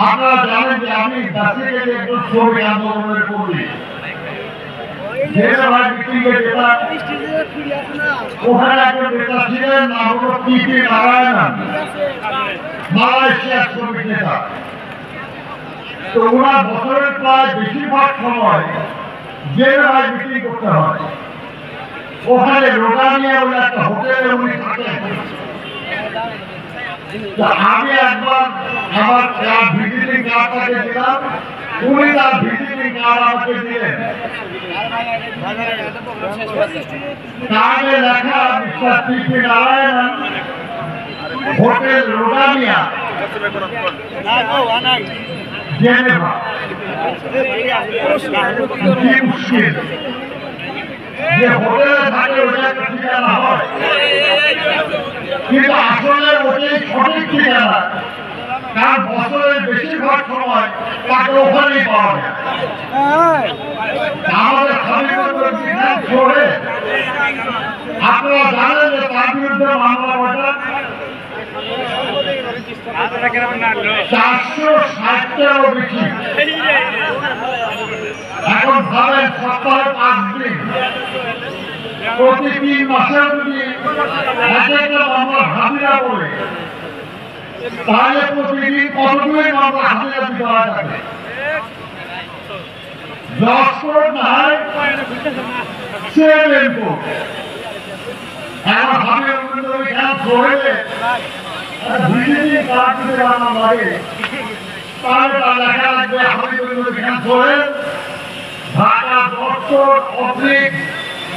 আপনারা জানেন যে আমি জাতীয় একজন শ্রমিক আন্দোলনের কর্মী। ওখানে একজন নেতা ছিলেন, নাম হল টিপি নারায়ণন, মালয়েশিয়ার শ্রমিক নেতা। তো ওনার বছরের প্রায় বেশিরভাগ সময় জেনেভায় মিটিং করতে হয়। ওখানে রোগানিয়া বলে একটা হোটেলে উনি থাকেন। আমি একবার আমার ভিজিটিং কার্ডটাকে দিলাম, উনি তার ভিজিটিং কার্ড আমাকে দিলেন। কার্ডে লেখা মিস্টার টিপি নারায়ণন, হোটেল রোগানিয়া, জেনেভা। কি মুশকিল যে হোটেলে থাকে ওটা একটা ঠিকানা হয়, কিন্তু আসলে ওটাই সঠিক ঠিকানা, কারণ বছরের বেশিরভাগ সময় তাকে ওখানেই পাওয়া যায়। আমাদের শহরে আপনারা জানেন যে তার বিরুদ্ধে মামলা কয়টা? 460টারও বেশি। এখন ভাবেন সপ্তাহে 5 দিন, প্রতি 3 মাসে যদি একটা মামলা হাজিরা করে, তাহলে প্রতিদিন কতগুলি মামলা হাজিরা দিতে হয় থাকে? 10 কোট নাই 7 কোট। এখন ভাবে এখানে ধরে ভিজিটিং কার্ড দিতে আমার লাগে, তাহলে তার লেখা লাগবে হাবিবুল এখানে ধরে ঢাকা 10 কোট অবলিক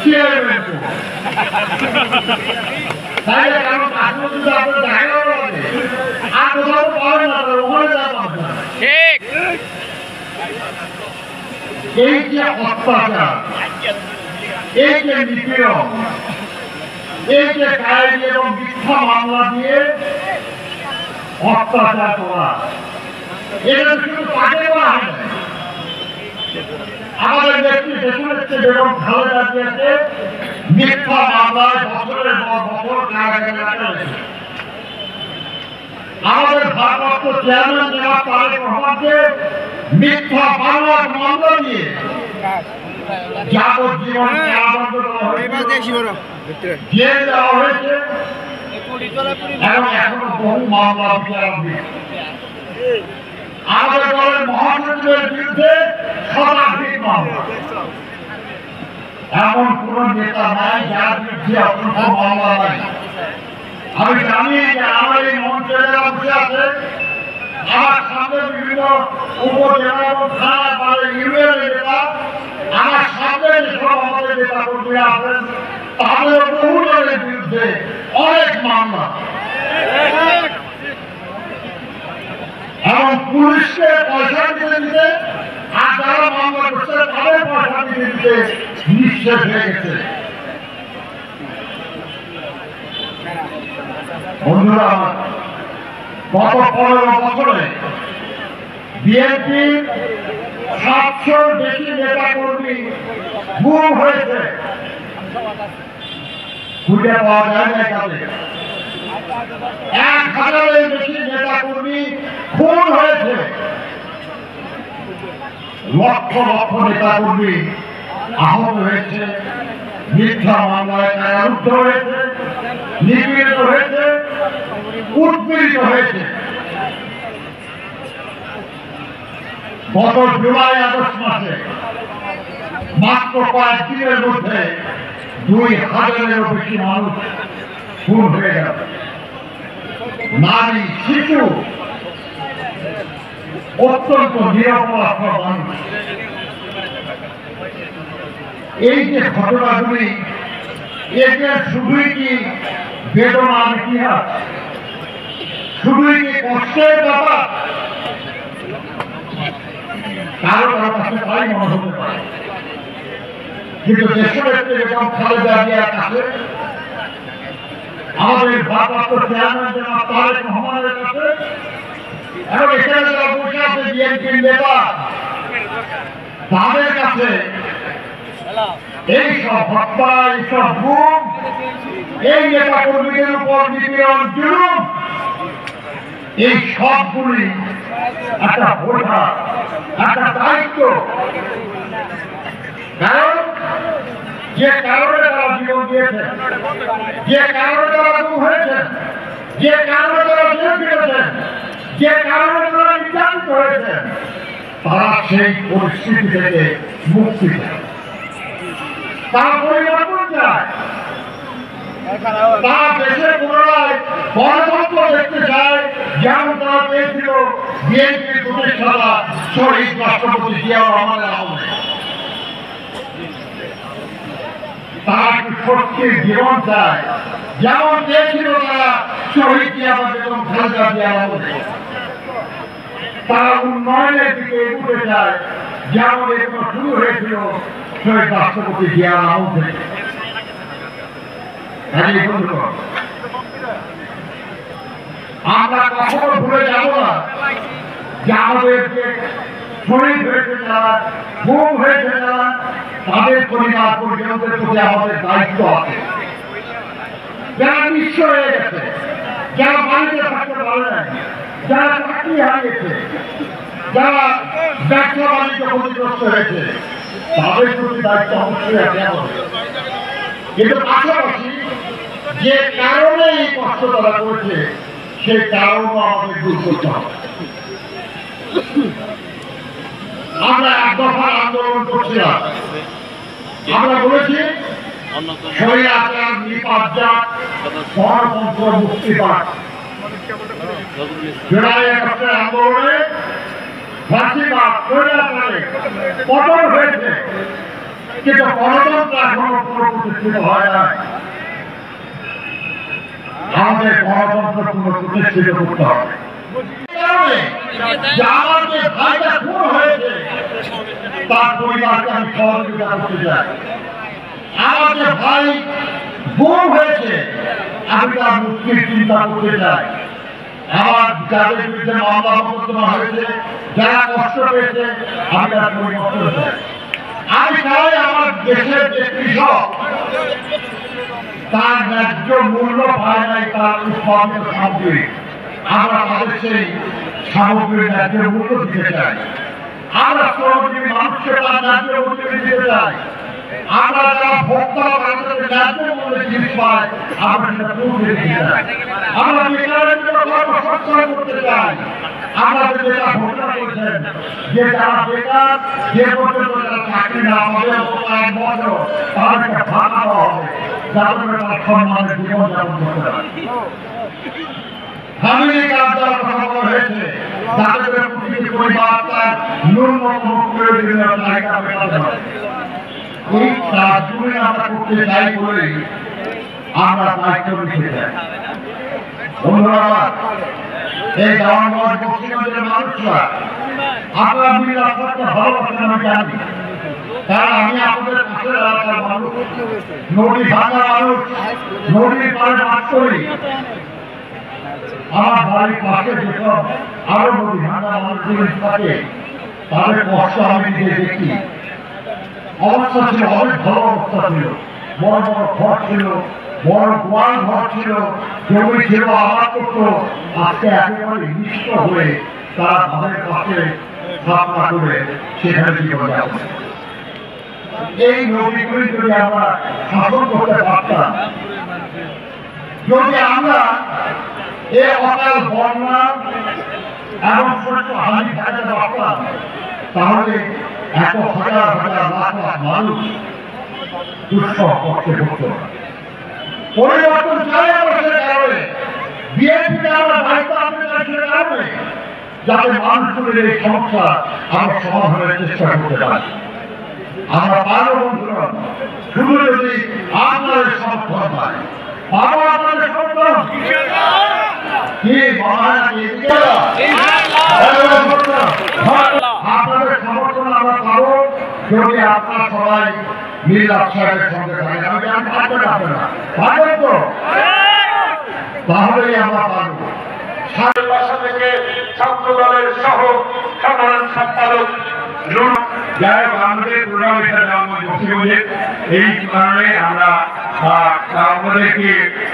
7 কোট। তাইলে কারণ কাজও যদি আপনার জায়গাও লাগে আর কোথাও পাবেন না, ওখানে যাবেন। ঠিক এই যে অত্যাচার, এই যে নিপীড়ন, এই যে কায়েমি এবং মিথ্যা মামলা দিয়ে অত্যাচার করা, এটা শুধু তাকে বলা হয় না। আমাদের ব্যক্তি দেশনেত্রী বেগম খালেদা জিয়াকে মিথ্যা মামলায় বছরের পর বছর কারাগারে রাখা হয়েছে। আমাদের ভারপ্রাপ্ত চেয়ারম্যান জনাব তারেক রহমানকে মিথ্যা মামলা দিয়ে যাবজ্জীবন কারাদণ্ড দেওয়া হয়েছে, জেল দেওয়া হয়েছে এবং এখনো বহু মামলা বিচারাধীন। আমাদের দলের মহাসচিবের বিরুদ্ধে শতাধিক মামলা। এমন কোন নেতা নাই যার বিরুদ্ধে অসংখ্য মামলা নাই। আমি জানি যে আমার এই মঞ্চে যারা বসে আছে, আমার সামনে বিভিন্ন উপজেলা এবং থানা পারে ইউনিয়নের নেতা, আমার সামনে যেসব আমাদের নেতা কর্মীরা আছেন, তাদের বহু জনের বিরুদ্ধে অনেক মামলা এবং পুলিশকে পয়সা দিতে দিতে আর যারা মামলা করছে তাদের পয়সা দিতে দিতে নিঃশেষ হয়ে গেছে। বন্ধুরা, গত 15 বছরে বিএনপি 700 বেশি নেতা কর্মী গুম হয়েছে, খুঁজে পাওয়া যায় না। তাদের 1000-এর বেশি নেতা কর্মী খুন হয়েছে, লক্ষ লক্ষ নেতা কর্মী আহত হয়েছে, মিথ্যা মামলায় কারারুদ্ধ হয়েছে, নিপীড়িত হয়েছে, উৎপীড়িত হয়েছে। গত জুলাই-আগস্ট মাসে মাত্র কয়েকদিনের মধ্যে 2000-এরও বেশি মানুষ খুন হয়ে গেল। নারী, শিশু, অত্যন্ত নিরপরাধ মানুষ। এই যে ঘটনাগুলি, এতে শুধুই কি বেদনার ইতিহাস, শুধুই কি কষ্টের ব্যাপার? কারো কারো কাছে তাই মনে হতে পারে, কিন্তু দেশনেত্রী বেগম খালেদা জিয়ার কাছে, আমাদের ভারপ্রাপ্ত চেয়ারম্যান জনাব তারেক রহমানের কাছে এবং এখানে যারা বসে আছে বিএনপির নেতা, তাদের কাছে এইসব হত্যা, এইসব গুম, এই নেতা কর্মীদের উপর নিপীড়ন, জুলুম, এই সবগুলি একটা বোঝা, একটা দায়িত্ব। কারণ যে কারণে তারা জীবন দিয়েছেন, যে কারণে তারা গুম হয়েছেন, যে কারণে তারা জেল ফিরেছেন, যে কারণে তারা নির্যাতিত হয়েছেন, তারা সেই পরিস্থিতি থেকে মুক্তি চায়, তারা পরিবর্তন চায়, তারা দেশের পুনরায় গণতন্ত্র দেখতে চায়, যেমন তারা পেয়েছিল বিএনপির প্রতিষ্ঠাতা শহীদ রাষ্ট্রপতি জিয়াউর রহমানের আমলে। তারা একটু সত্যির জীবন চায়, যেমন পেয়েছিল তারা শহীদ জিয়া এবং খালেদা জিয়ার আমলে। তারা উন্নয়নের দিকে এগোতে চায়, যেমন এগুলো শুরু হয়েছিল শহীদ রাষ্ট্রপতি জিয়ার আমল থেকে। আমরা কখনো ভুলে যাব না যে আমাদের যে শহীদ হয়েছে যারা, গুম হয়েছে যারা, তাদের পরিবার পরিজনদের প্রতি আমাদের দায়িত্ব আছে। যারা নিঃস্ব হয়ে গেছে, যারা বাড়িতে থাকতে পারে না, যারা চাকরি হারিয়েছে, যারা ব্যবসা বাণিজ্য ক্ষতিগ্রস্ত হয়েছে, তাদের প্রতি দায়িত্ব অবশ্যই আছে আমাদের। কিন্তু পাশাপাশি যে কারণে এই কষ্ট তারা করেছে, সেই কারণও আমাদের দূর করতে হবে। আমরা এক দফার আন্দোলন করছিলাম, আমরা বলেছি স্বৈরাচার, নিপাত, গণতন্ত্র, মুক্তিবাদ। জুলাই ৭১ আন্দোলনে ফাঁসিবাদ, স্বৈরাচারে পতন হয়েছে, কিন্তু গণতন্ত্র এখনো পুরো প্রতিষ্ঠিত হয় নাই। আমাদের গণতন্ত্র পুরো প্রতিষ্ঠিত করতে হবে। আমার যে ভাইটা খুন হয়েছে, তার পরিবারকে আমি সহযোগিতা করতে চাই। আমার যে ভাই গুম হয়েছে, আমি তার মুক্তির চিন্তা করতে চাই। আমার যাদের বিরুদ্ধে মামলা মোকদ্দমা হয়েছে, যারা কষ্ট পেয়েছে, আমি তার পরিবর্তন চাই। আমি চাই আমার দেশের যে কৃষক তার ন্যায্য মূল্য পায় নাই তার উৎপাদিত সামগ্রী, আমরা তাদের সেই সামগ্রীর ন্যায্য মূল্য দিতে চাই। আমরা শ্রমজীবী মানুষকে তার ন্যায্য মূল্য দিতে চাই। আমরা যারা ভোক্তা তাদের ন্যায্য মূল্যে জিনিস পাই, আমরা সেটা পৌঁছে দিতে চাই। আমরা বেকারের জন্য কর্মসংস্থান করতে চাই। আমরা যেটা ঘোষণা করেছেন যে যারা বেকার, যে পর্যন্ত যারা চাকরি না পাবে, ১ বছর তাদেরকে ভাতা দেওয়া হবে, যাতে তারা সম্মানের জীবনযাপন করতে পারে। ফ্যামিলি কার্ড দেওয়ার কথা বলা হয়েছে, যাতে করে প্রতিটি পরিবার তার ন্যূনতম প্রয়োজনীয় চাহিদা মেটাতে পারে। এই কাজগুলি আমরা করতে চাই বলে আমরা দায়িত্ব নিতে চাই। বন্ধুরা, এই দেওয়ানগঞ্জ বক্সিগঞ্জের মানুষরা আপনারা মিলাদ করতে ভালোবাসেন, আমি জানি। কারণ আমি আপনাদের পাশের এলাকার মানুষ, নদী ভাঙা মানুষ, নদীর পাড়ে বাস করি। আমার বাড়ির পাশে যেসব আরো নদী ভাঙা মানুষগুলি থাকে, তাদের কষ্ট আমি নিজে দেখি। অবস্থা ছিল, অনেক ভালো অবস্থা ছিল, বড় বড় ঘর ছিল, বড় গোয়াল ঘর ছিল, জমি ছিল, আবাদ করত। আজকে একেবারে নিষ্ঠ হয়ে তারা তাদের পাশে স্থাপনা করে সেখানে জীবন যাপন। এই নদীগুলি যদি আমরা শাসন করতে পারতাম, যদি আমরা এ অকাল বন্যা এবং শস্য হানি ঠেকাতে পারতাম, তাহলে এত হাজার হাজার লাখ লাখ মানুষ দুঃসহ কষ্টে ভুগত না। পরিবর্তন চাই আমরা সে কারণে, বিএনপিকে আমরা দায়িত্ব আনতে চাই সে কারণে, যাতে মানুষের এই সমস্যা আমরা সমাধানের চেষ্টা করতে পারি। আমরা পারব বন্ধুরা, শুধু যদি আপনাদের সমর্থন পাই। পাবো আপনাদের সমর্থন? কি আপনাদের সমর্থন আমরা পাবো যদি আপনারা সবাই মিলাদ সাহেবের সঙ্গে থাকেন। আমি জানি পারবেন আপনারা, পারবেন তো? তাহলেই আমরা পারবো। সাড়ে বাসা থেকে ছাত্র দলের সহ সাধারণ সম্পাদক যাই হোক, আমাদের প্রোগ্রাম এখানে এই কারণে আমরা আমাদেরকে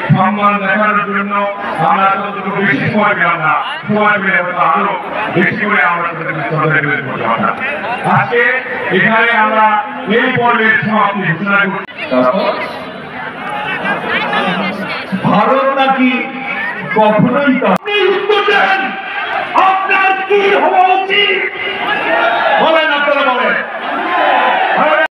সম্মান দেখানোর জন্য আমরা ততটুকু বেশি সময় পেলাম না, সময় পেলে হয়তো আরো বেশি করে আমরা আজকে এখানে আমরা এই পর্বের সমাপ্তি ঘোষণা করছি। ভারত নাকি কখনোই উত্তর দেন আপনার কি হওয়া উচিত?